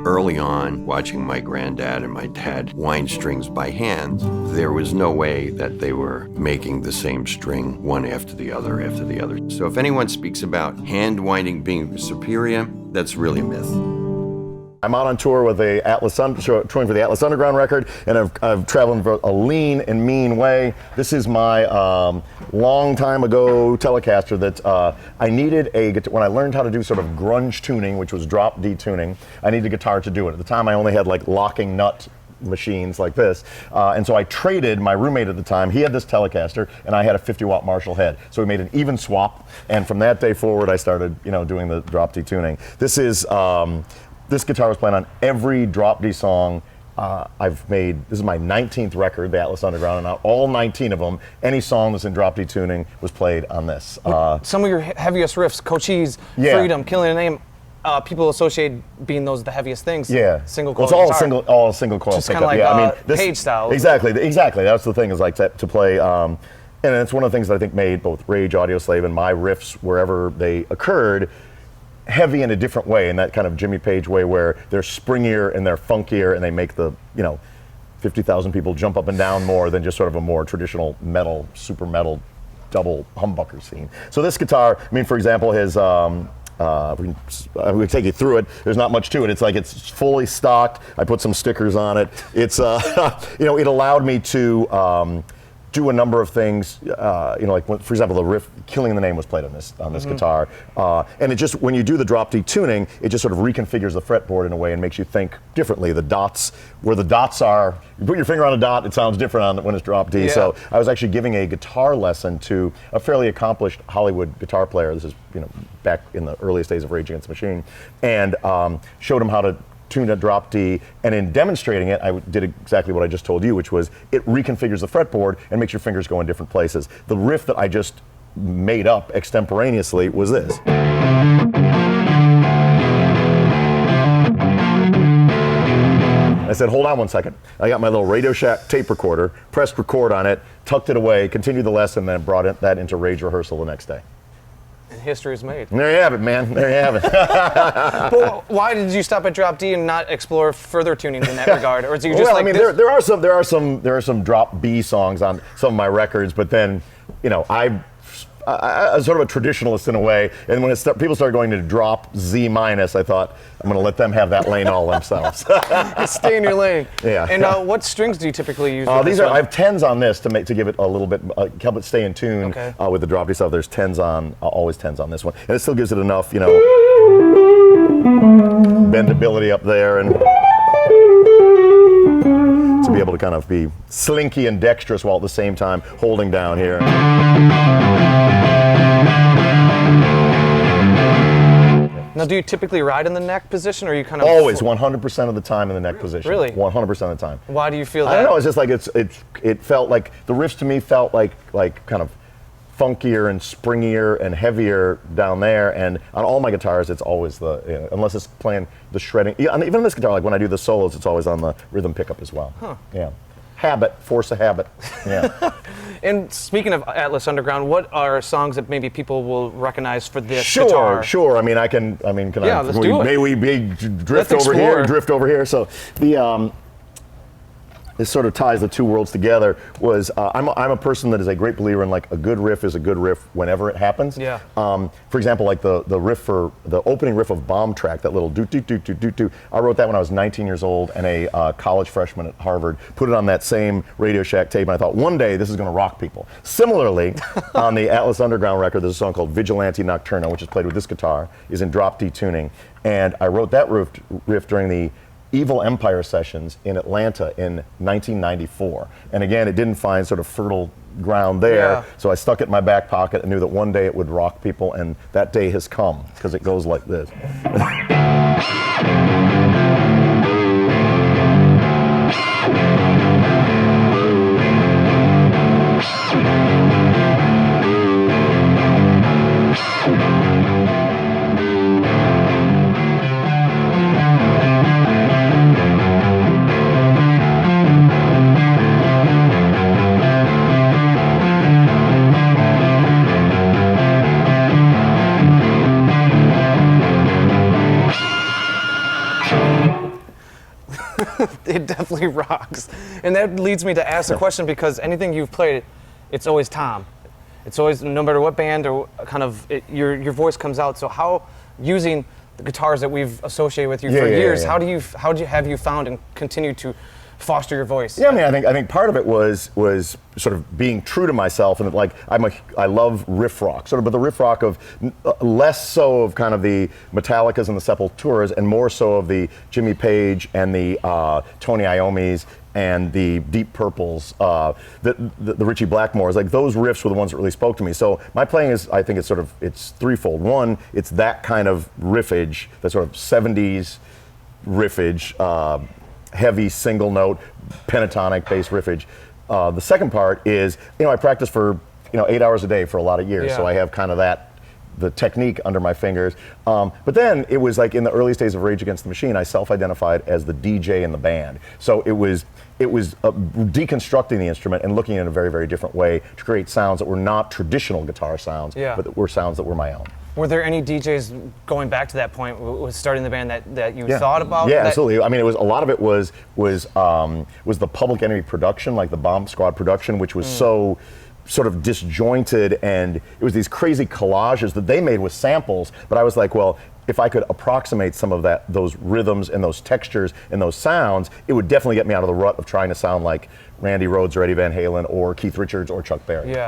early on, watching my granddad and my dad wind strings by hand, there was no way that they were making the same string one after the other after the other. So if anyone speaks about hand winding being superior, that's really a myth. I'm out on tour with touring for the Atlas Underground record, and I've traveled for a lean and mean way. This is my long time ago Telecaster that I needed when I learned how to do sort of grunge tuning, which was drop D tuning, I needed a guitar to do it. At the time I only had like locking nut machines like this, and so I traded my roommate at the time. He had this Telecaster and I had a 50-watt Marshall head, so we made an even swap, and from that day forward I started doing the drop D tuning. This guitar was playing on every drop D song I've made. This is my 19th record, the Atlas Underground, and out all 19 of them, any song that's in drop D tuning was played on this. Some of your heaviest riffs, Cochise, Freedom, Killing a Name, people associate being those the heaviest things. Yeah, single coil. Well, it's guitar. all single coil. Just kind of like Page style. Exactly. That's the thing, is like to play. And it's one of the things that I think made both Rage, Audioslave, and my riffs, wherever they occurred, heavy in a different way, in that kind of Jimmy Page way where they're springier and they're funkier and they make the 50,000 people jump up and down more than just sort of a more traditional metal, super metal, double humbucker scene. So this guitar, for example, has we can take you through it. There's not much to it. It's like it's fully stocked. I put some stickers on it. It's it allowed me to do a number of things, like for example, the riff "Killing the Name" was played on this guitar, and it just, when you do the drop D tuning, it just sort of reconfigures the fretboard in a way and makes you think differently. The dots, where the dots are, you put your finger on a dot, it sounds different when it's drop D. Yeah. So I was actually giving a guitar lesson to a fairly accomplished Hollywood guitar player. This is back in the earliest days of Rage Against the Machine, and showed him how to tune a drop D, and in demonstrating it, I did exactly what I just told you, which was it reconfigures the fretboard and makes your fingers go in different places. The riff that I just made up extemporaneously was this. I said, hold on one second. I got my little Radio Shack tape recorder, pressed record on it, tucked it away, continued the lesson, then brought that into Rage rehearsal the next day. And history is made. And there you have it, man. There you have it. But why did you stop at drop D and not explore further tunings in that regard? Or is you just there are some drop B songs on some of my records, but then, I'm sort of a traditionalist in a way, and when people started going to drop Z minus, I thought, I'm going to let them have that lane all themselves. Stay in your lane. Yeah. And what strings do you typically use? I have 10s on this to give it a little bit, help it stay in tune. Okay. With the drop D stuff. There's 10s on, always 10s on this one, and it still gives it enough, bendability up there, and to be able to kind of be slinky and dexterous while at the same time holding down here. Now, do you typically ride in the neck position, or are you kind of always 100% of the time in the neck position? Really? 100% of the time. Why do you feel that? I don't know. It's just like it felt like the riffs to me felt like kind of funkier and springier and heavier down there, and on all my guitars it's always unless it's playing the shredding. And even on this guitar, like when I do the solos, it's always on the rhythm pickup as well. Huh. Yeah. Force of habit. Yeah. And speaking of Atlas Underground, what are songs that maybe people will recognize for this guitar? Sure. Let's do it. May we drift over here. So this sort of ties the two worlds together. I'm a person that is a great believer in, like, a good riff is a good riff whenever it happens. Yeah. For example, like the riff for the opening riff of Bomb Track, that little doot doot doot doot doot doot. I wrote that when I was 19 years old and a college freshman at Harvard. Put it on that same Radio Shack tape, and I thought, one day this is going to rock people. Similarly, on the Atlas Underground record, there's a song called Vigilante Nocturno, which is played with this guitar, is in drop D tuning, and I wrote that riff during the Evil Empire sessions in Atlanta in 1994. And again, it didn't find sort of fertile ground there, so I stuck it in my back pocket and knew that one day it would rock people, and that day has come, because it goes like this. it definitely rocks. And that leads me to ask a question, because anything you've played, it's always Tom. It's always, no matter what band or kind of, your voice comes out. So how, using the guitars that we've associated with you for years, how have you found and continue to foster your voice? Yeah, I mean, I think part of it was sort of being true to myself, and like I love riff rock, sort of, but the riff rock of less so of kind of the Metallicas and the Sepulturas, and more so of the Jimmy Page and the Tony Iommis and the Deep Purples, the Ritchie Blackmores. Like, those riffs were the ones that really spoke to me. So my playing is, I think it's threefold. One, it's that kind of riffage, that sort of 70s riffage, heavy single note pentatonic bass riffage. The second part is, I practice for 8 hours a day for a lot of years, so I have kind of the technique under my fingers. But then it was like in the earliest days of Rage Against the Machine, I self-identified as the DJ in the band. So it was deconstructing the instrument and looking in a very, very different way to create sounds that were not traditional guitar sounds, but that were sounds that were my own. Were there any DJs, going back to that point, with starting the band, that you thought about? Yeah, absolutely. I mean, a lot of it was the Public Enemy production, like the Bomb Squad production, which was so sort of disjointed, and it was these crazy collages that they made with samples. But I was like, well, if I could approximate some of those rhythms and those textures and those sounds, it would definitely get me out of the rut of trying to sound like Randy Rhoads or Eddie Van Halen or Keith Richards or Chuck Berry. Yeah.